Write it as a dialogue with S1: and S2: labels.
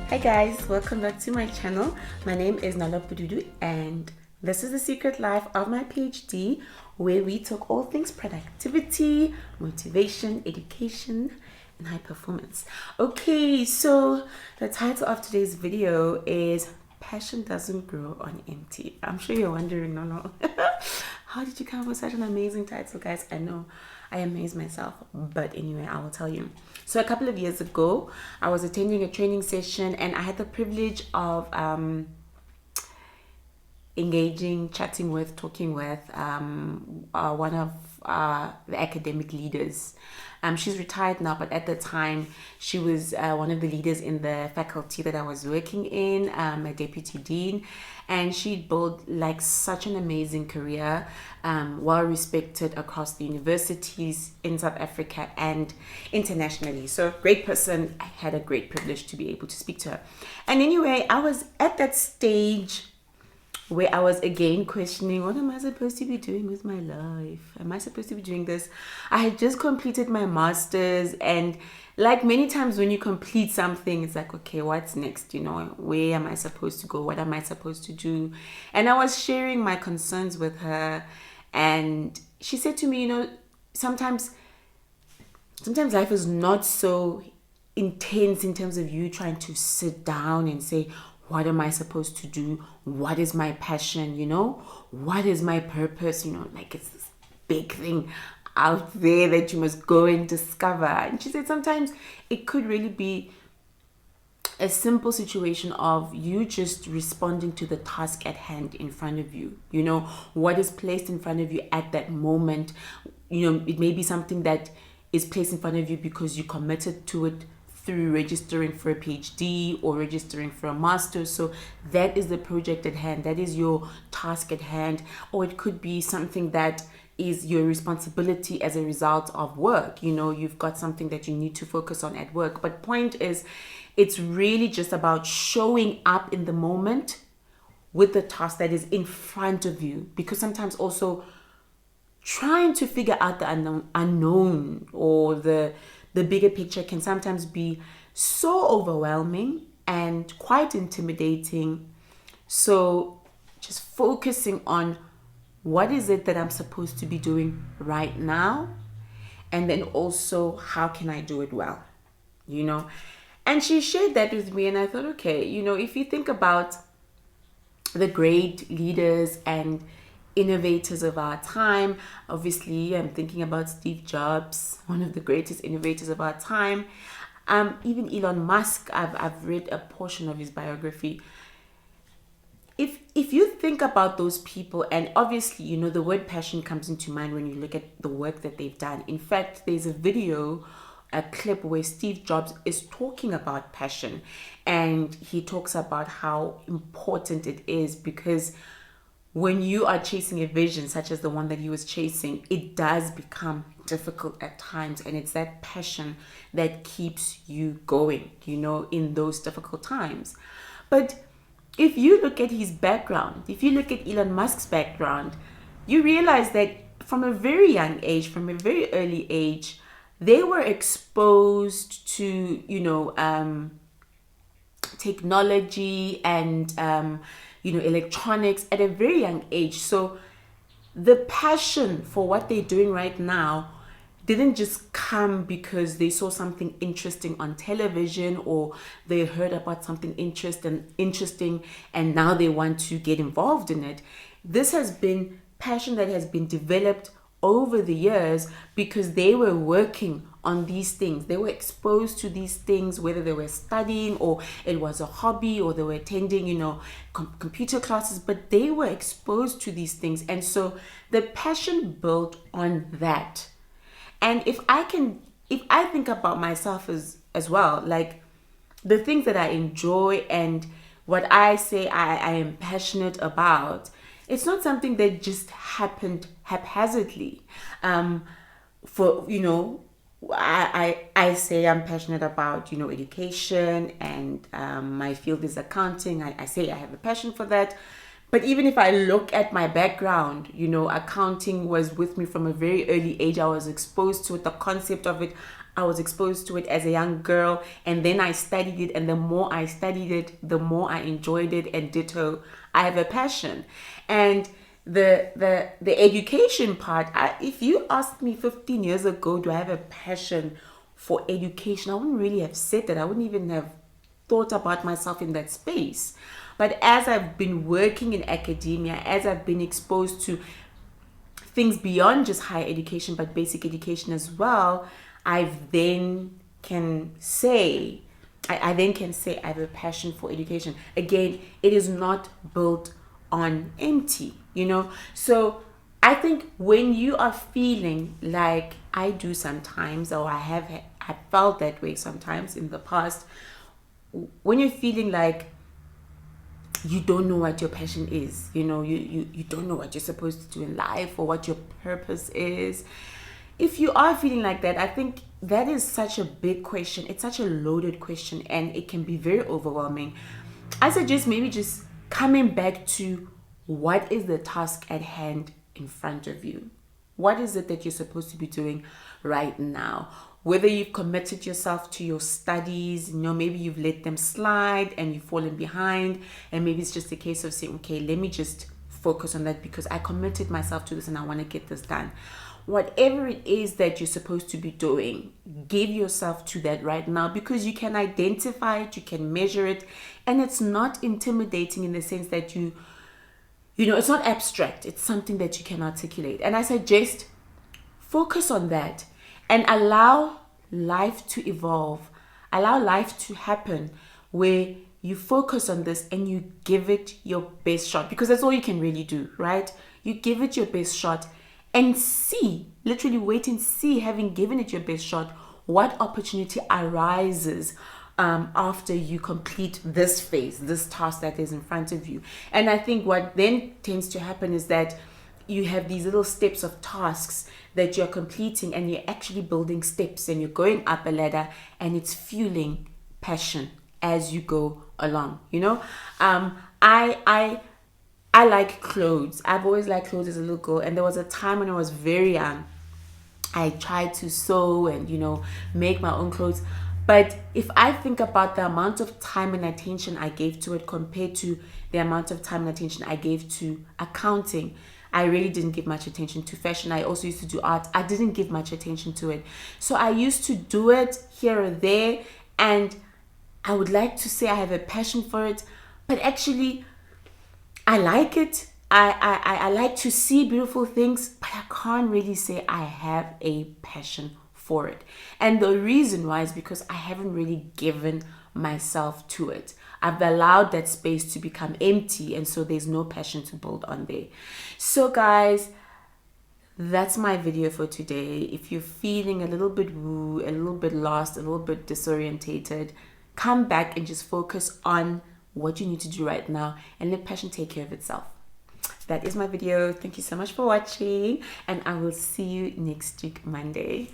S1: Hi guys, welcome back to my channel. My name is Nala Pududu and this is the secret life of my PhD, where we talk all things productivity, motivation, education and high performance. Okay, so the title of today's video is Passion Doesn't Grow on Empty. I'm sure you're wondering, no. How did you come up with such an amazing title, guys? I know I amaze myself, but anyway, I will tell you. So a couple of years ago, I was attending a training session and I had the privilege of engaging, chatting with, talking with one of the academic leaders. She's retired now, but at the time, she was one of the leaders in the faculty that I was working in, a deputy dean. And she built like such an amazing career, well respected across the universities in South Africa and internationally. So great person. I had a great privilege to be able to speak to her. And anyway, I was at that stage where I was again questioning, what am I supposed to be doing with my life? Am I supposed to be doing this? I had just completed my master's, and like many times when you complete something, it's like, okay, what's next? You know, where am I supposed to go? What am I supposed to do? And I was sharing my concerns with her, and she said to me, you know, sometimes life is not so intense in terms of you trying to sit down and say, what am I supposed to do? What is my passion? You know, what is my purpose? You know, like it's this big thing out there that you must go and discover. And she said sometimes it could really be a simple situation of you just responding to the task at hand in front of you. You know, what is placed in front of you at that moment. You know, it may be something that is placed in front of you because you committed to it through registering for a PhD or registering for a master's. So that is the project at hand. That is your task at hand. Or it could be something that is your responsibility as a result of work. You know, you've got something that you need to focus on at work. But point is, it's really just about showing up in the moment with the task that is in front of you. Because sometimes also trying to figure out the unknown or the bigger picture can sometimes be so overwhelming and quite intimidating. So just focusing on what is it that I'm supposed to be doing right now, and then also how can I do it well, you know. And she shared that with me, and I thought, okay, you know, if you think about the great leaders and innovators of our time. Obviously, I'm thinking about Steve Jobs, one of the greatest innovators of our time. Even Elon Musk, I've read a portion of his biography. If you think about those people, and obviously, you know, the word passion comes into mind when you look at the work that they've done. In fact, there's a clip where Steve Jobs is talking about passion, and he talks about how important it is, because when you are chasing a vision such as the one that he was chasing, it does become difficult at times. And it's that passion that keeps you going, you know, in those difficult times. But if you look at his background, if you look at Elon Musk's background, you realize that from a very young age, from a very early age, they were exposed to, you know, technology and you know, electronics at a very young age. So the passion for what they're doing right now didn't just come because they saw something interesting on television or they heard about something interesting and now they want to get involved in it. This has been passion that has been developed over the years because they were working on these things. They were exposed to these things, whether they were studying or it was a hobby or they were attending, you know, computer classes, but they were exposed to these things. And so the passion built on that. And if I think about myself as well, like the things that I enjoy and what I say I am passionate about, it's not something that just happened haphazardly. For, you know, I say I'm passionate about, you know, education and my field is accounting. I say I have a passion for that. But even if I look at my background, you know, accounting was with me from a very early age. I was exposed to it, the concept of it. I was exposed to it as a young girl, and then I studied it, and the more I studied it, the more I enjoyed it, and ditto, I have a passion. And the education part, if you asked me 15 years ago, do I have a passion for education, I wouldn't really have said that. I wouldn't even have thought about myself in that space. But as I've been working in academia, as I've been exposed to things beyond just higher education, but basic education as well, I've then can say, I then can say I have a passion for education. Again, it is not built on empty, you know. So I think when you are feeling like I do sometimes, or I felt that way sometimes in the past, when you're feeling like you don't know what your passion is, you know, you don't know what you're supposed to do in life or what your purpose is. If you are feeling like that, I think that is such a big question. It's such a loaded question, and it can be very overwhelming. I suggest maybe just coming back to what is the task at hand in front of you. What is it that you're supposed to be doing right now? Whether you've committed yourself to your studies, you know, maybe you've let them slide and you've fallen behind, and maybe it's just a case of saying, okay, let me just focus on that because I committed myself to this and I want to get this done. Whatever it is that you're supposed to be doing, give yourself to that right now, because you can identify it, you can measure it, and it's not intimidating in the sense that you know, it's not abstract. It's something that you can articulate. And I suggest focus on that and allow life to evolve. Allow life to happen where you focus on this and you give it your best shot, because that's all you can really do, right? You give it your best shot and see, literally wait and see, having given it your best shot, what opportunity arises after you complete this phase, this task that is in front of you. And I think what then tends to happen is that you have these little steps of tasks that you're completing, and you're actually building steps and you're going up a ladder, and it's fueling passion as you go along, you know. I like clothes. I've always liked clothes as a little girl, and there was a time when I was very young, I tried to sew and, you know, make my own clothes. But if I think about the amount of time and attention I gave to it compared to the amount of time and attention I gave to accounting, I really didn't give much attention to fashion. I also used to do art. I didn't give much attention to it. So I used to do it here or there, and I would like to say I have a passion for it, but actually I like it. I like to see beautiful things, but I can't really say I have a passion for it. And the reason why is because I haven't really given myself to it. I've allowed that space to become empty, and so there's no passion to build on there. So guys, that's my video for today. If you're feeling a little bit woo, a little bit lost, a little bit disorientated, come back and just focus on what you need to do right now and let passion take care of itself. That is my video. Thank you so much for watching, and I will see you next week, Monday.